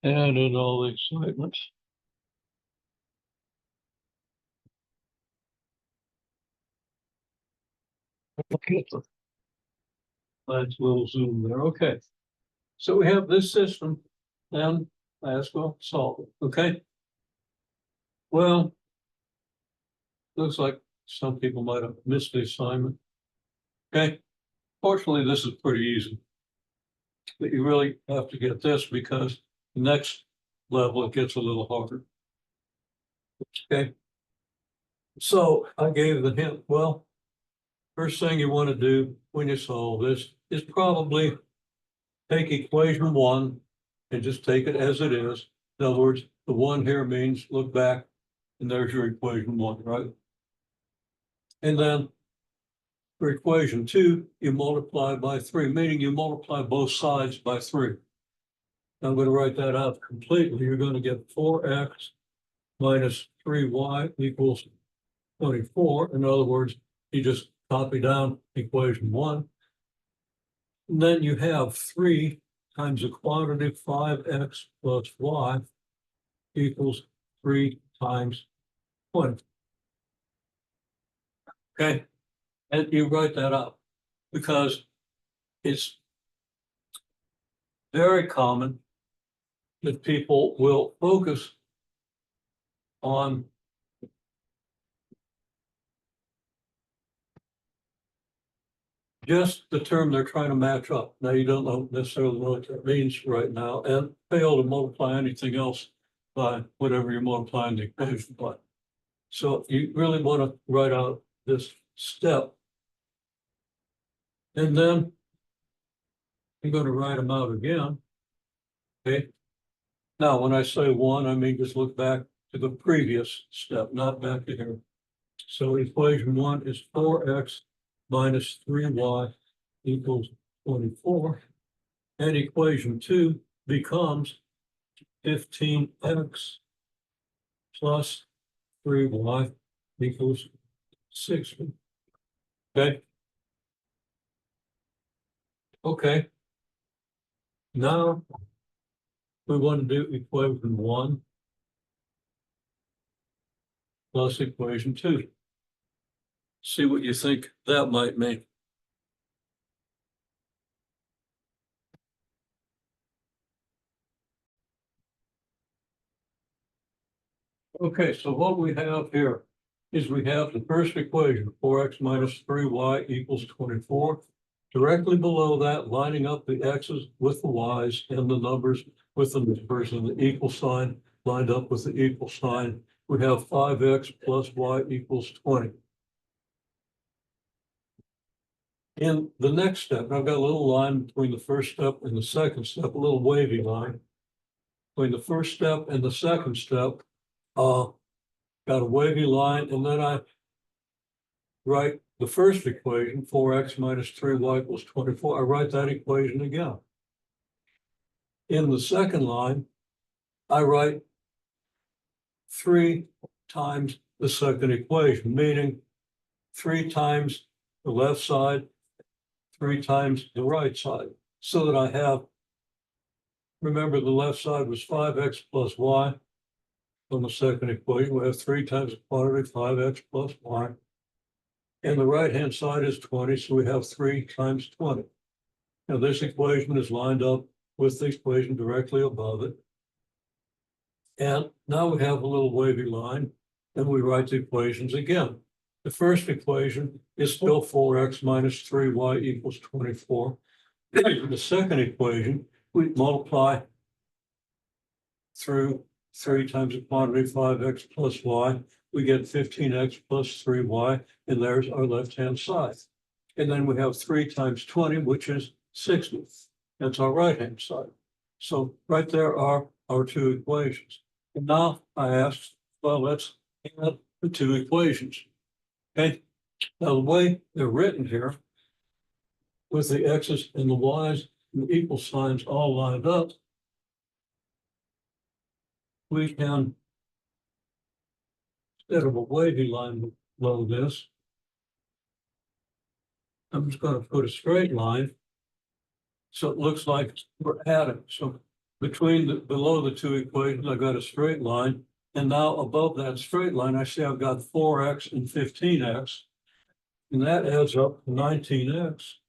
And in all the excitement. Okay. Nice little zoom there. Okay. So we have this system, and I ask, well, solve it. Okay. Well, looks like some people might have missed the assignment. Okay. Fortunately, this is pretty easy. But you really have to get this because the next level it gets a little harder. Okay. So I gave the hint. Well, first thing you want to do when you solve this is probably take equation one and just take it as it is. In other words, the one here means look back and there's your equation one, right? And then for equation two, you multiply by 3, meaning you multiply both sides by 3. I'm going to write that out completely. You're going to get 4x minus 3y equals 24. In other words, you just copy down equation one. And then you have 3 times the quantity 5x plus y equals 3 times 20. Okay, and you write that up because it's very common that people will focus on just the term they're trying to match up. Now, you don't know necessarily what that means right now, and fail to multiply anything else by whatever you're multiplying the equation by. So you really want to write out this step. And then I'm going to write them out again. Okay. Now, when I say one, I mean just look back to the previous step, not back to here. So equation one is 4x minus 3y equals 24. And equation two becomes 15x plus 3y equals 60. Okay. Okay. Now we want to do equation one plus equation two. See what you think that might mean. Okay, so what we have here is we have the first equation, 4x minus 3y equals 24. Directly below that, lining up the x's with the y's and the numbers with the numbers and the equal sign lined up with the equal sign, we have 5x plus y equals 20. In the next step, I've got a little line between the first step and the second step, a little wavy line. Between the first step and the second step, got a wavy line, and then I write the first equation, 4x minus 3y equals 24. I write that equation again. In the second line, I write 3 times the second equation, meaning 3 times the left side, 3 times the right side, so that I have, remember the left side was 5x plus y. On the second equation, we have 3 times the quantity, 5x plus y. And the right-hand side is 20, so we have 3 times 20. Now this equation is lined up with the equation directly above it. And now we have a little wavy line, and we write the equations again. The first equation is still 4x minus 3y equals 24. The second equation, we multiply through 3 times the quantity 5x plus y, we get 15x plus 3y, and there's our left-hand side. And then we have 3 times 20, which is 60. That's our right-hand side. So right there are our 2 equations. And now I asked, well, let's add the 2 equations. Okay. Now the way they're written here, with the x's and the y's and the equal signs all lined up, we can, instead of a wavy line below this, I'm just going to put a straight line so it looks like we're adding. So between below the two equations, I got a straight line. And now above that straight line, I see I've got 4x and 15x. And that adds up to 19x.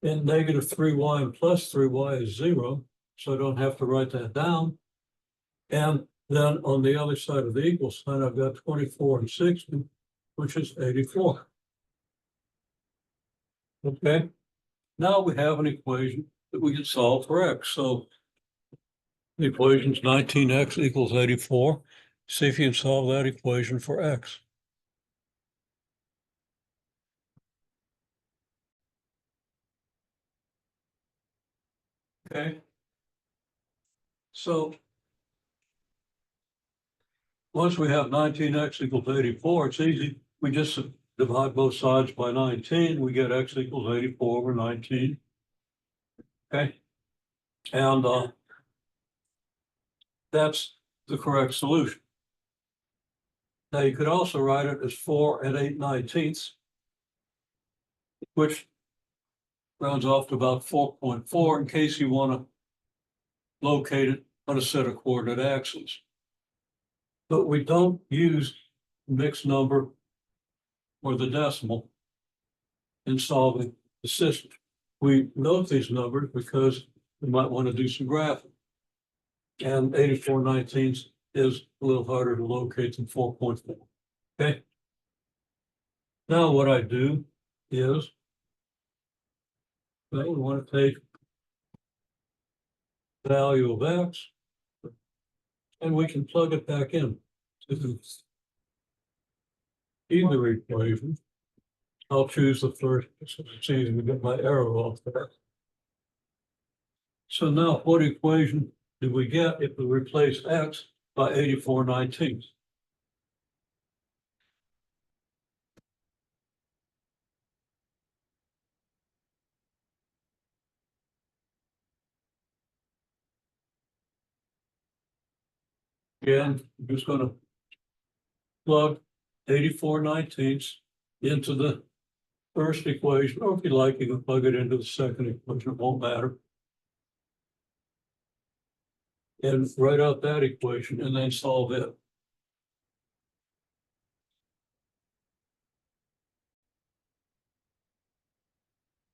And negative 3y and plus 3y is 0. So I don't have to write that down. And then on the other side of the equal sign, I've got 24 and 60, which is 84. Okay. Now we have an equation that we can solve for x. So the equation is 19x equals 84. See if you can solve that equation for x. Okay. So once we have 19x equals 84, it's easy. We just divide both sides by 19. We get x equals 84 over 19. Okay. And that's the correct solution. Now you could also write it as 4 and 8/19, which rounds off to about 4.4 in case you want to locate it on a set of coordinate axes. But we don't use mixed number or the decimal in solving the system. We note these numbers because we might want to do some graphing. And 84/19 is a little harder to locate than 4.4. Okay. Now what I do is, well, we want to take the value of x and we can plug it back in to either equation. I'll choose the first, so it's easy to get my arrow off there. So now what equation do we get if we replace x by 84/19? Again, I'm just going to plug 84/19 into the first equation, or if you like, you can plug it into the second equation, it won't matter. And write out that equation and then solve it.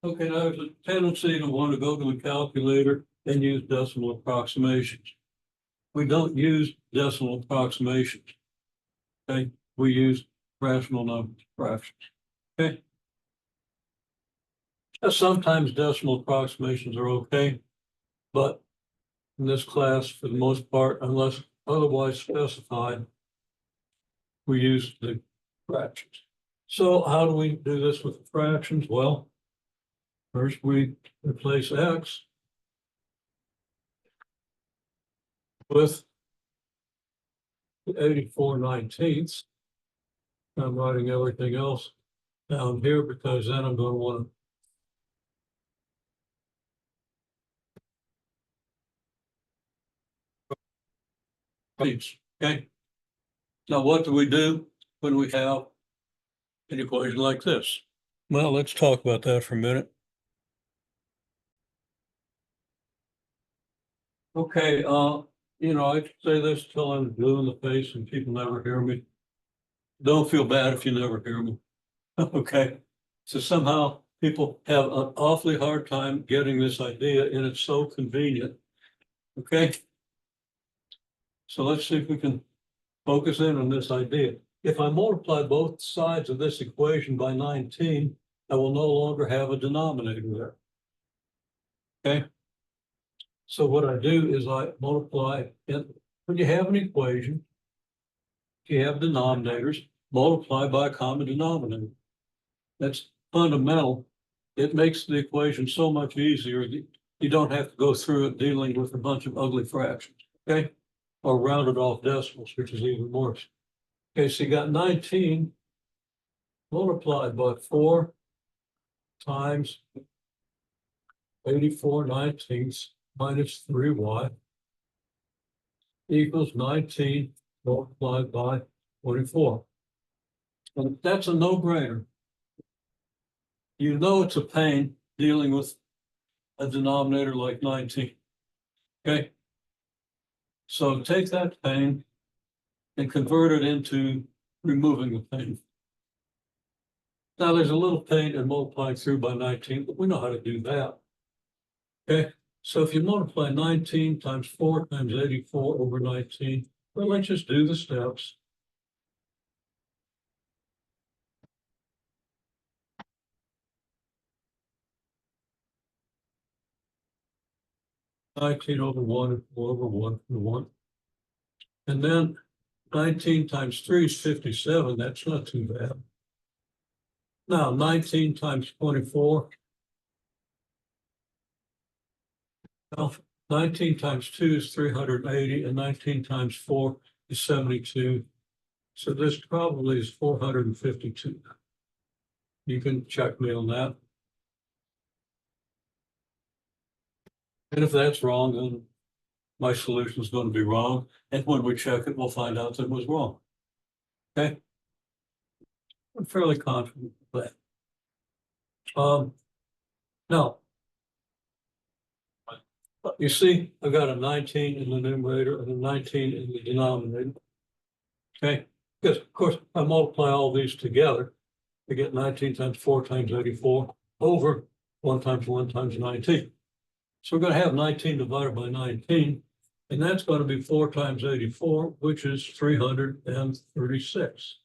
Okay, now there's a tendency to want to go to the calculator and use decimal approximations. We don't use decimal approximations. Okay, we use rational numbers, fractions. Okay. Now, sometimes decimal approximations are okay, but in this class, for the most part, unless otherwise specified, we use the fractions. So how do we do this with the fractions? Well, first we replace x with the 84/19. I'm writing everything else down here because then I'm going to want to. Okay. Now, what do we do when we have an equation like this? Well, let's talk about that for a minute. Okay, I say this till I'm blue in the face and people never hear me. Don't feel bad if you never hear me. Okay, so somehow people have an awfully hard time getting this idea and it's so convenient. Okay. So let's see if we can focus in on this idea. If I multiply both sides of this equation by 19, I will no longer have a denominator there. Okay. So what I do is I multiply, and when you have an equation, if you have denominators, multiply by a common denominator. That's fundamental. It makes the equation so much easier. You don't have to go through it dealing with a bunch of ugly fractions, okay? Or rounded off decimals, which is even worse. Okay, so you got 19 multiplied by 4 times 84/19 minus 3y equals 19 multiplied by 24. And that's a no-brainer. You know it's a pain dealing with a denominator like 19. Okay. So take that pain and convert it into removing the pain. Now there's a little pain in multiplying through by 19, but we know how to do that. Okay, so if you multiply 19 times 4 times 84 over 19, well, let's just do the steps. Nineteen over 1, 4 over 1, and 1. And then 19 times 3 is 57. That's not too bad. Now 19 times 24. Well, 19 times 2 is 380, and 19 times 4 is 72. So this probably is 452. You can check me on that. And if that's wrong, then my solution is going to be wrong. And when we check it, we'll find out that it was wrong. Okay. I'm fairly confident of that. Now, you see, I've got a 19 in the numerator and a 19 in the denominator. Okay, because of course I multiply all these together to get 19 times 4 times 84 over 1 times 1 times 19. So we're going to have 19 divided by 19, and that's going to be 4 times 84, which is 336.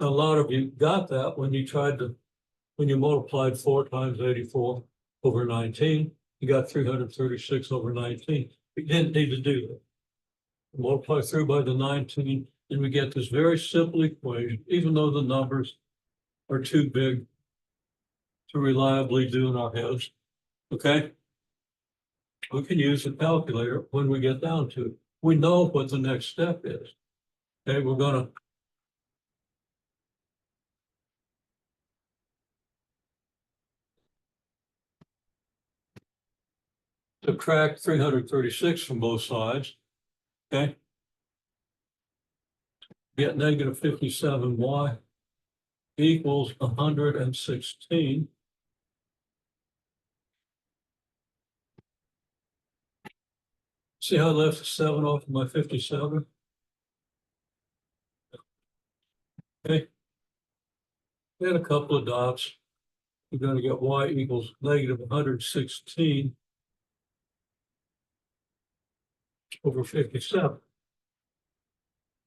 A lot of you got that when you multiplied 4 times 84 over 19, you got 336 over 19. We didn't need to do that. Multiply through by the 19, and we get this very simple equation, even though the numbers are too big to reliably do in our heads. Okay? We can use a calculator when we get down to it. We know what the next step is. Okay, we're going to subtract 336 from both sides. Okay? Get negative 57y equals 116. See how I left 7 off of my 57? Okay. Add a couple of dots. You're going to get y equals negative 116 over 57.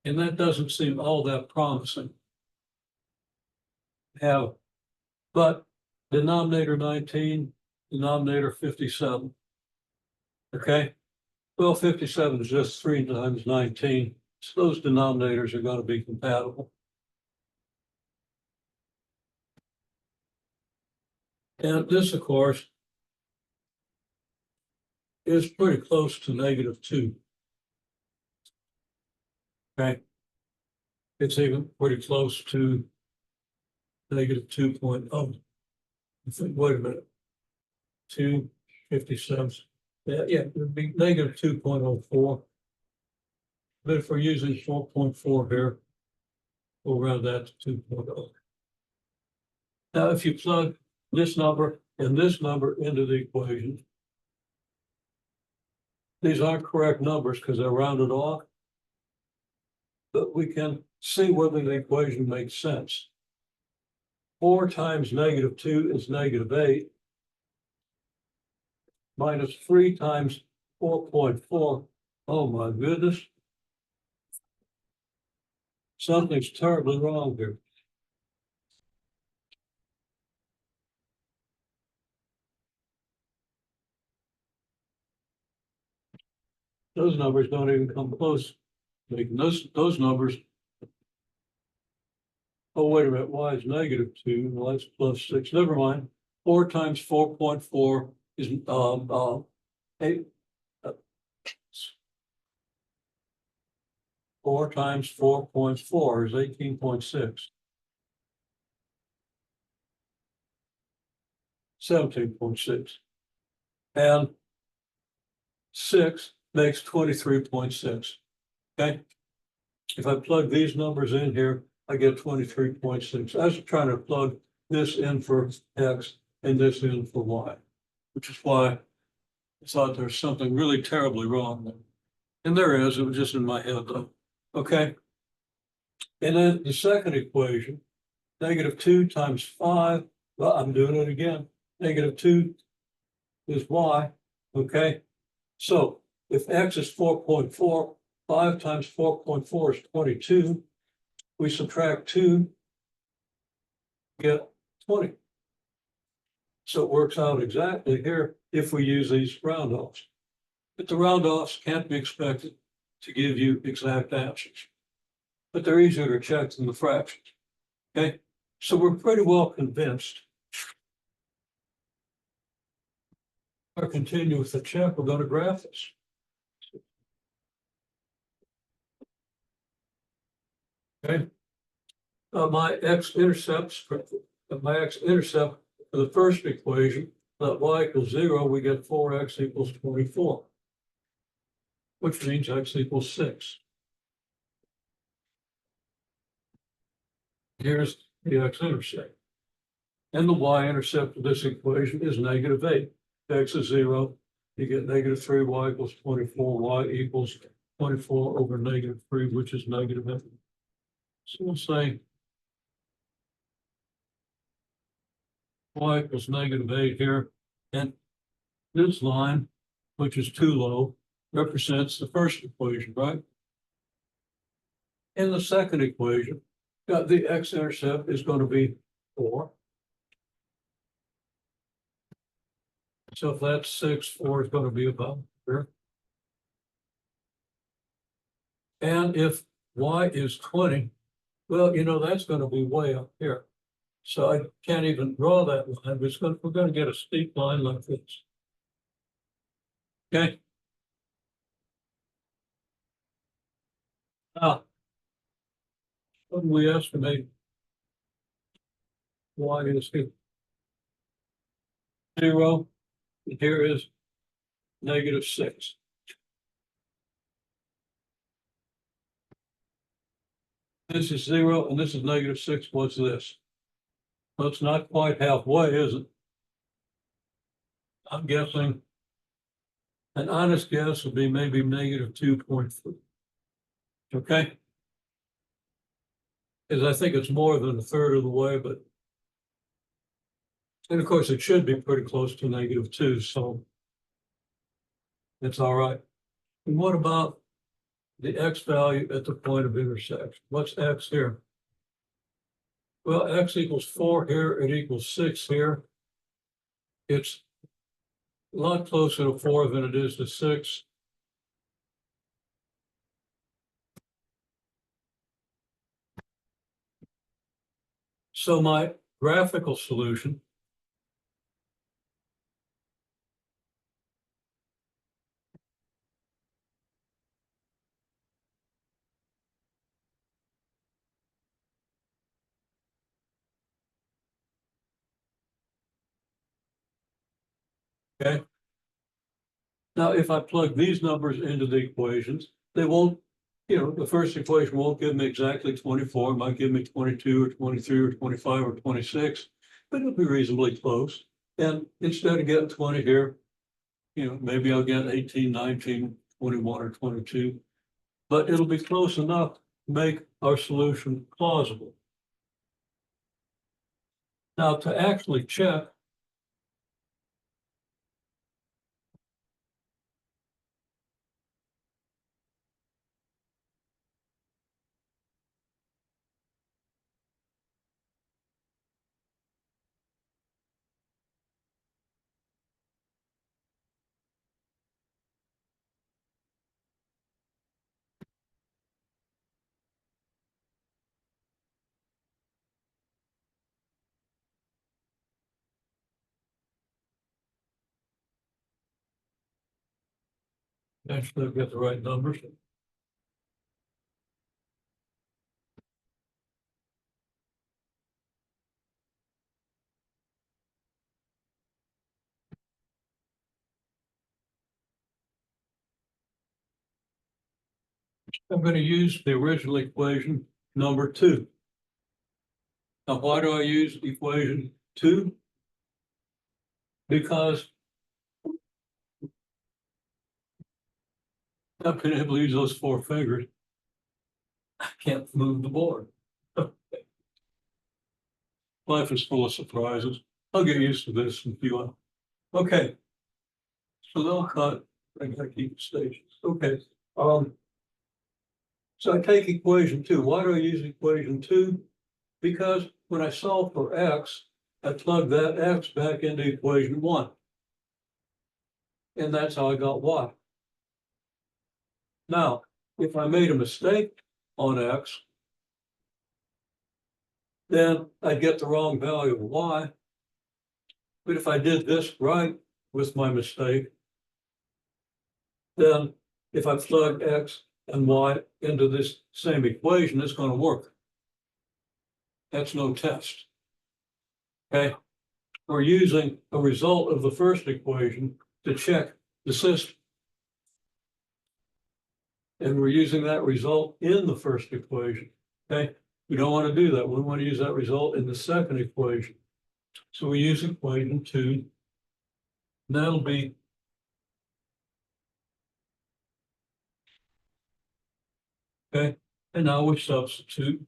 And that doesn't seem all that promising. But denominator 19, denominator 57. Okay. Well, 57 is just 3 times 19. So those denominators are going to be compatible. And this, of course, is pretty close to negative 2. Okay. It's even pretty close to negative 2.0. Wait a minute. 257. Yeah, it would be negative 2.04. But if we're using 4.4 here, we'll round that to 2.0. Now, if you plug this number and this number into the equation, these aren't correct numbers because they're rounded off, but we can see whether the equation makes sense. 4 times negative 2 is negative 8, minus 3 times 4.4. Oh my goodness. Something's terribly wrong here. Those numbers don't even come close. Making those numbers. Oh, wait a minute, y is negative 2, well, that's plus 6, never mind. 4 times 4.4 is 8. 4 times 4.4 is 18.6. 17.6. And 6 makes 23.6. Okay. If I plug these numbers in here, I get 23.6. I was trying to plug this in for x. and this in for y, which is why I thought there's something really terribly wrong there. And there is, it was just in my head though. Okay. And then the second equation, -2 times 5, well, I'm doing it again. -2 is y, okay? So if x is 4.4, 5 times 4.4 is 22. We subtract 2, get 20. So it works out exactly here if we use these round-offs. But the round-offs can't be expected to give you exact answers. But they're easier to check than the fractions. Okay, so we're pretty well convinced. I'll continue with the check. We're going to graph this. Okay, my x-intercept for the first equation, let y equals 0, we get 4x equals 24, which means x equals 6. Here's the x-intercept. And the y-intercept of this equation is -8. X is 0. You get -3y equals 24. Y equals 24 over -3, which is -8. So we'll say y equals -8 here. And this line, which is too low, represents the first equation, right? In the second equation, the x-intercept is going to be 4. So if that's 6, 4 is going to be about here. And if y is 20, well, you know, that's going to be way up here. So I can't even draw that line. We're going to get a steep line like this. Okay. Now, when we estimate y is here, 0, and here is -6. This is 0, and this is -6. What's this? Well, it's not quite halfway, is it? I'm guessing an honest guess would be maybe -2.3. Okay? Because I think it's more than a third of the way, but and of course it should be pretty close to -2, so it's all right. And what about the x value at the point of intersection? What's x here? Well, x equals 4 here, it equals 6 here. It's a lot closer to 4 than it is to 6. So my graphical solution okay. Now, if I plug these numbers into the equations, they won't, you know, the first equation won't give me exactly 24. It might give me 22 or 23 or 25 or 26, but it'll be reasonably close. And instead of getting 20 here, you know, maybe I'll get 18, 19, 21, or 22, but it'll be close enough to make our solution plausible. Now, to actually check, actually I've got the right numbers. I'm going to use the original equation number 2. Now, why do I use equation 2? because I've been able to use those four fingers. I can't move the board. Life is full of surprises. I'll get used to this in a few hours. Okay. So they'll cut, I gotta keep stations. Okay. So I take equation two. Why do I use equation two? Because when I solve for x, I plug that x back into equation one. And that's how I got y. Now, if I made a mistake on x, then I'd get the wrong value of y. But if I did this right with my mistake, then if I plug x and y into this same equation, it's going to work. That's no test. Okay. We're using a result of the first equation to check the system. And we're using that result in the first equation. Okay. We don't want to do that. We want to use that result in the second equation. So we use equation two. And that'll be okay. And now we substitute.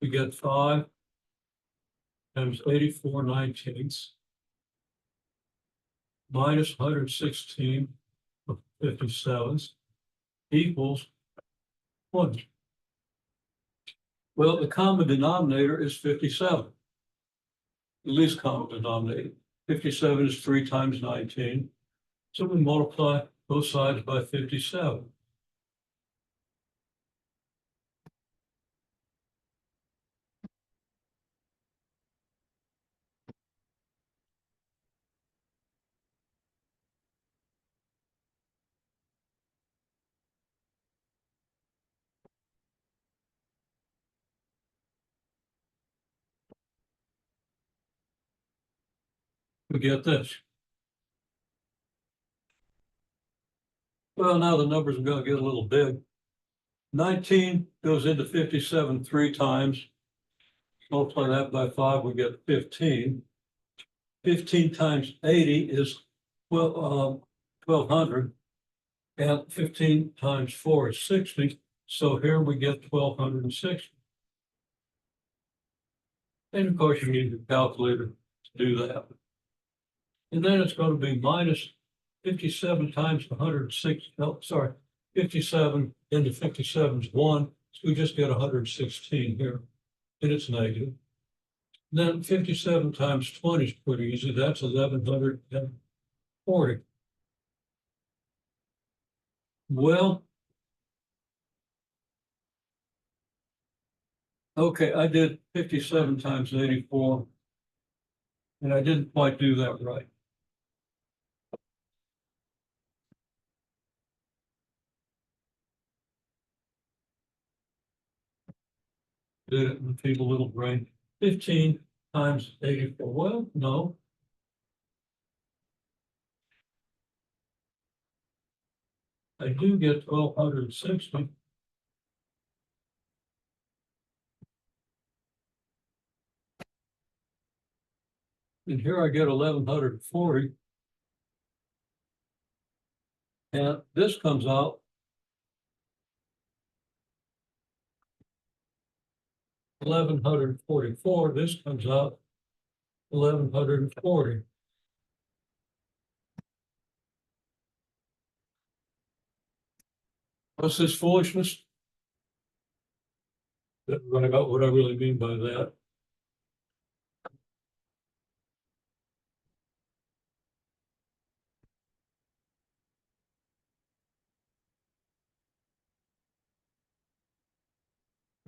We get 5 times 84/19 minus 116 of 57 equals 1. Well, the common denominator is 57. The least common denominator. 57 is 3 times 19. So we multiply both sides by 57. We get this. Well, now the numbers are going to get a little big. 19 goes into 57 3 times. Multiply that by 5, we get 15. 15 times 80 is 1,200. And 15 times 4 is 60. So here we get 1,260. And of course, you need a calculator to do that. And then it's going to be minus 57 times 106. No, sorry, 57 into 57 is 1. So we just get 116 here. And it's negative. Then 57 times 20 is pretty easy. That's 1,140. Well, okay, I did 57 times 84. And I didn't quite do that right. Did it in the feeble little brain. 15 times 84. Well, no. I do get 1,260. And here I get 1,140. And this comes out 1,144. This comes out 1,140. What's this foolishness? What I really mean by that.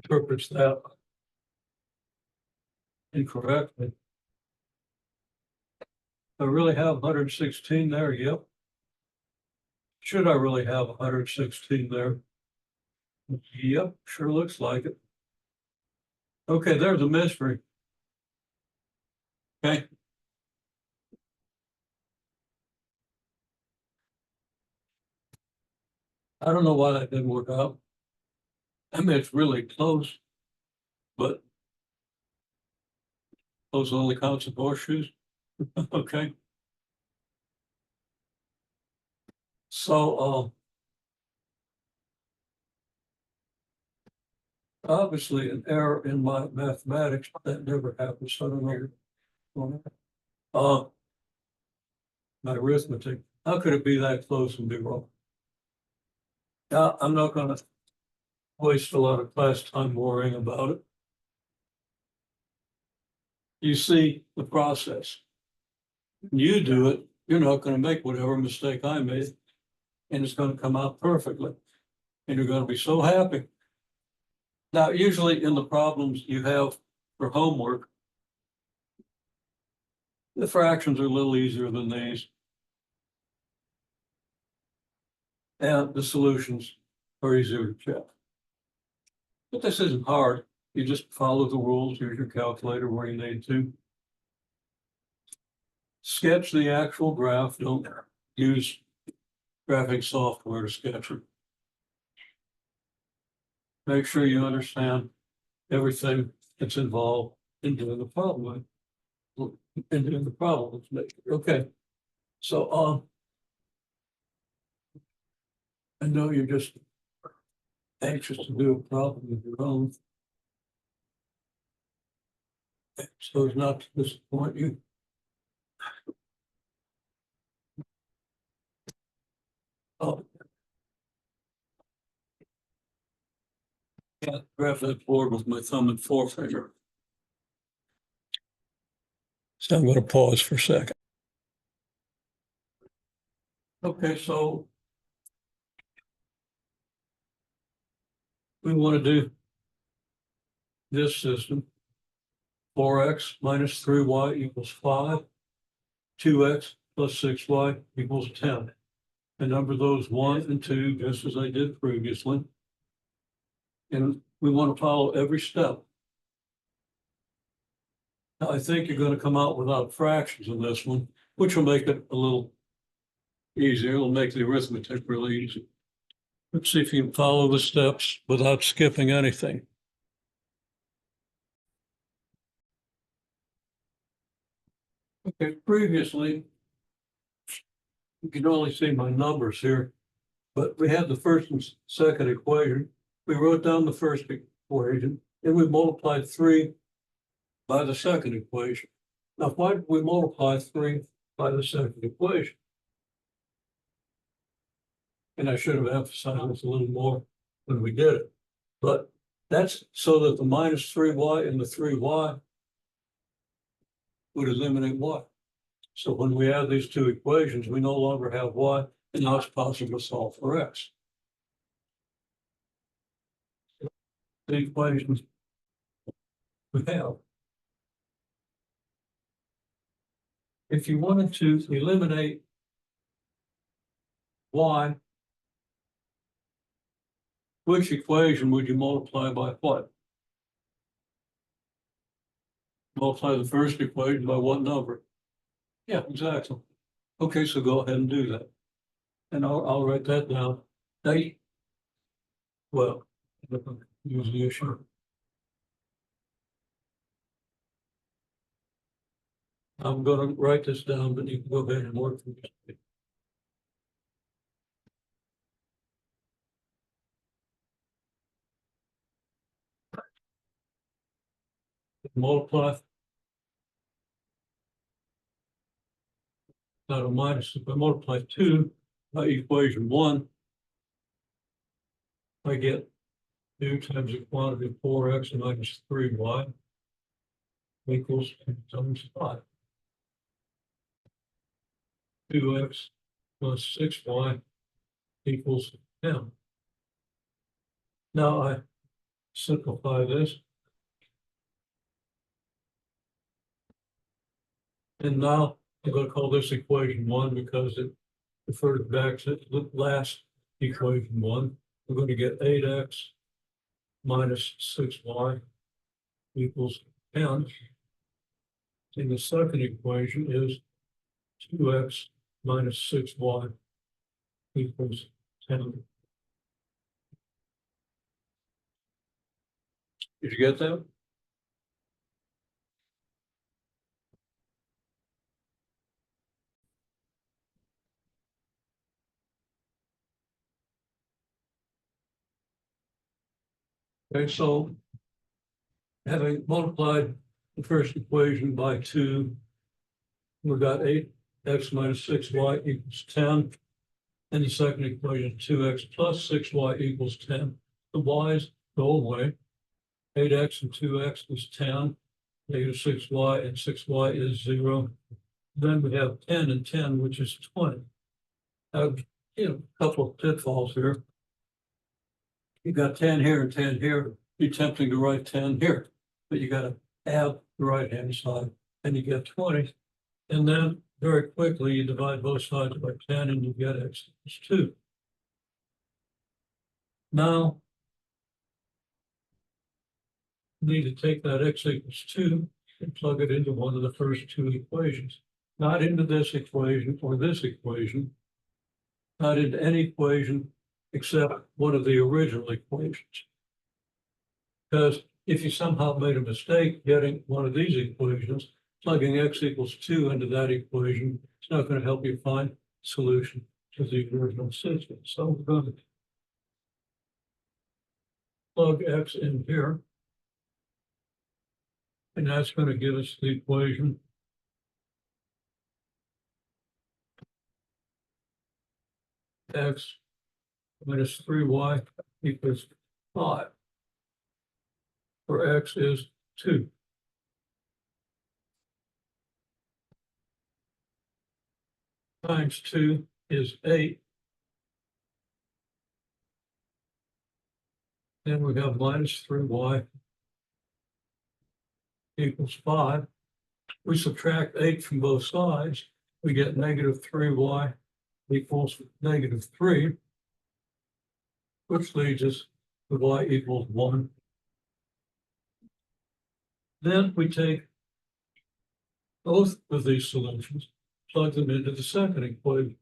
Interprets that incorrectly. I really have 116 there, yep. Should I really have 116 there? Yep, sure looks like it. Okay, there's a mystery. Okay. I don't know why that didn't work out. I mean, it's really close, but those only counts as horseshoes. Okay. So, obviously an error in my mathematics, that never happens, so I don't know. My arithmetic, how could it be that close and be wrong? Now, I'm not gonna waste a lot of class time worrying about it. You see the process. When you do it, you're not gonna make whatever mistake I made, and it's gonna come out perfectly. And you're gonna be so happy. Now, usually in the problems you have for homework, the fractions are a little easier than these. And the solutions are easier to check. But this isn't hard. You just follow the rules, use your calculator where you need to. Sketch the actual graph, don't use graphic software to sketch it. Make sure you understand everything that's involved in doing the problem. Okay, so I know you're just anxious to do a problem of your own. So as not to disappoint you. Oh. Yeah, graph that board with my thumb and forefinger. So I'm going to pause for a second. Okay, so we want to do this system. 4x minus 3y equals 5. 2x plus 6y equals 10. And number those 1 and 2, just as I did previously. And we want to follow every step. Now, I think you're going to come out without fractions in this one, which will make it a little easier. It'll make the arithmetic really easy. Let's see if you can follow the steps without skipping anything. Okay, previously, you can only see my numbers here, but we had the first and second equation. We wrote down the first equation and we multiplied 3 by the second equation. Now, why did we multiply 3 by the second equation? And I should have emphasized this a little more when we did it. But that's so that the minus 3y and the 3y would eliminate y. So when we add these two equations, we no longer have y, and now it's possible to solve for x. The equations we have. If you wanted to eliminate y, which equation would you multiply by what? Multiply the first equation by what number? Yeah, exactly. Okay, so go ahead and do that. And I'll write that down. Well, use the issue. I'm gonna write this down, but you can go ahead and work from this. Multiply. Not a minus, if I multiply 2 by equation 1, I get 2 times the quantity of 4x minus 3y equals 2 times 5. 2x plus 6y equals 10. Now I simplify this. And now I'm going to call this equation 1 because it refers back to the last equation 1. We're going to get 8x minus 6y equals 10. And the second equation is 2x minus 6y equals 10. Did you get that? Okay, so having multiplied the first equation by 2, we've got 8x minus 6y equals 10. And the second equation, 2x plus 6y equals 10. The y's go away. 8x and 2x is 10. Negative 6y and 6y is 0. Then we have 10 and 10, which is 20. Now, a couple of pitfalls here. You got 10 here and 10 here. You're tempting to write 10 here, but you got to add the right-hand side and you get 20. And then very quickly, you divide both sides by 10 and you get x equals 2. Now, you need to take that x equals 2 and plug it into one of the first two equations. Not into this equation or this equation, not into any equation except one of the original equations. Because if you somehow made a mistake getting one of these equations, plugging x equals 2 into that equation, it's not going to help you find a solution to the original system. So we're going to plug x in here. And that's going to give us the equation x minus 3y equals 5, where x is 2. Times 2 is 8. Then we have minus 3y equals 5. We subtract 8 from both sides. We get negative 3y equals negative 3, which leads us to y equals 1. Then we take both of these solutions, plug them into the second equation.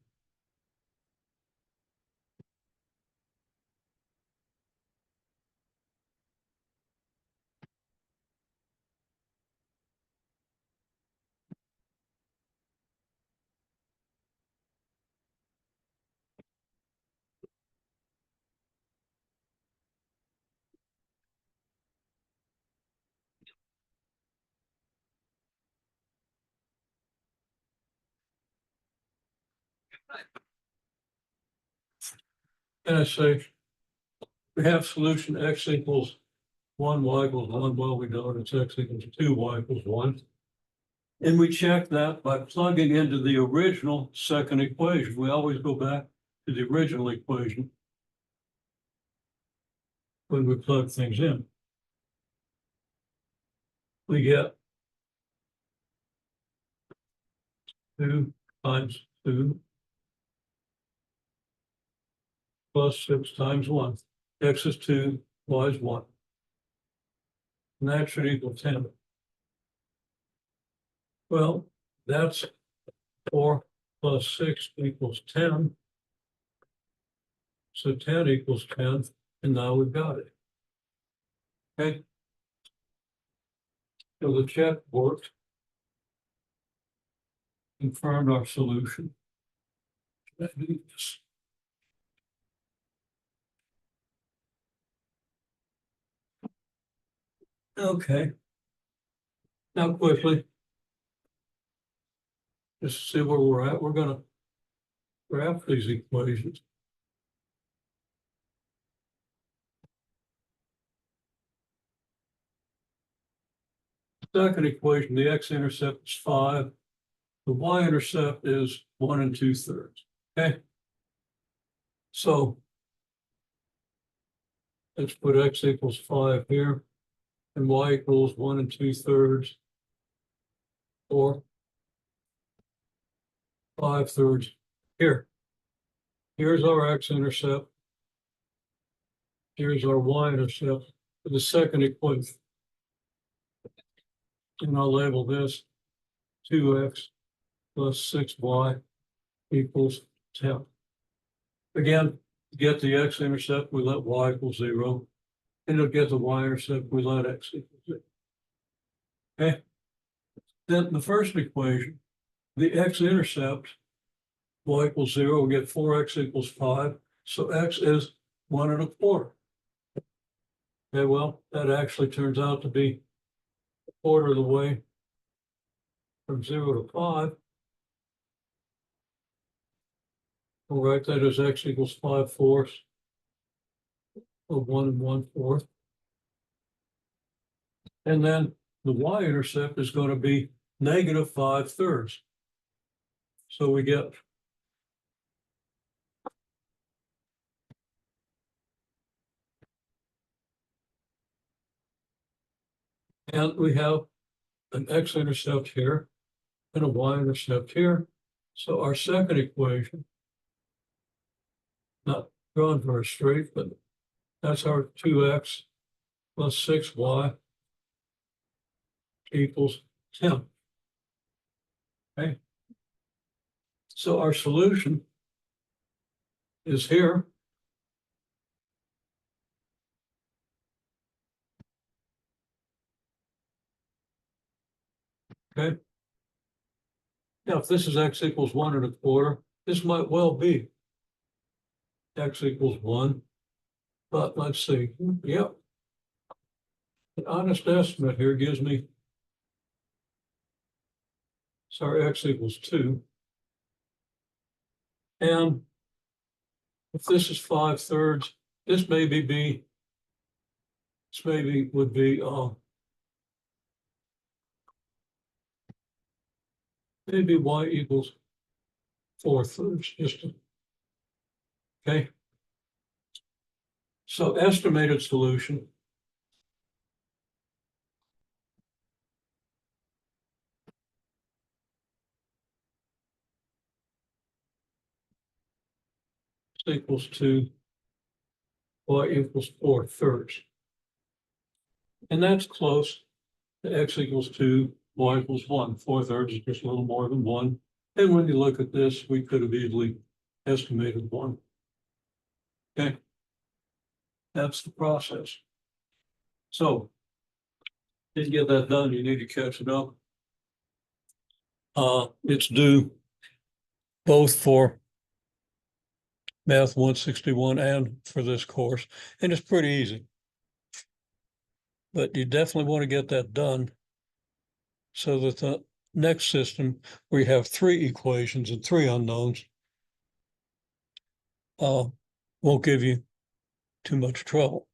And I say, we have solution x equals 1, y equals 1. Well, we know it's x equals 2, y equals 1. And we check that by plugging into the original second equation. We always go back to the original equation when we plug things in. We get 2 times 2 plus 6 times 1. X is 2, y is 1. And that should equal 10. Well, that's 4 plus 6 equals 10. So 10 equals 10, and now we've got it. Okay. So the check worked. Confirmed our solution. Okay. Now quickly, just to see where we're at, we're going to graph these equations. Second equation, the x-intercept is 5. The y-intercept is 1 2/3. Okay. So let's put x equals 5 here and y equals 1 2/3 or 5/3 here. Here's our x-intercept. Here's our y-intercept for the second equation. And I'll label this 2x plus 6y equals 10. Again, to get the x-intercept, we let y equal 0. And to get the y-intercept, we let x equal 0. Okay. Then the first equation, the x-intercept, y equals 0, we get 4x equals 5. So x is 1 1/4. Okay, well, that actually turns out to be a quarter of the way from 0 to 5. We'll write that as x equals 5/4 of 1 1/4. And then the y-intercept is going to be negative 5/3. So we get and we have an x-intercept here and a y-intercept here. So our second equation, not drawn very straight, but that's our 2x plus 6y equals 10. Okay. So our solution is here. Okay. Now, if this is x equals 1 1/4, this might well be x equals 1. But let's see. Yep. An honest estimate here gives me, sorry, x equals 2. And if this is 5/3, this maybe would be maybe y equals 4/3. Just okay. So estimated solution equals 2, y equals 4/3. And that's close to x equals 2, y equals 1. 4/3 is just a little more than 1. And when you look at this, we could have easily estimated 1. Okay. That's the process. So, didn't get that done, you need to catch it up. It's due both for Math 161 and for this course, and it's pretty easy. But you definitely want to get that done so that the next system, where you have 3 equations and 3 unknowns, won't give you too much trouble.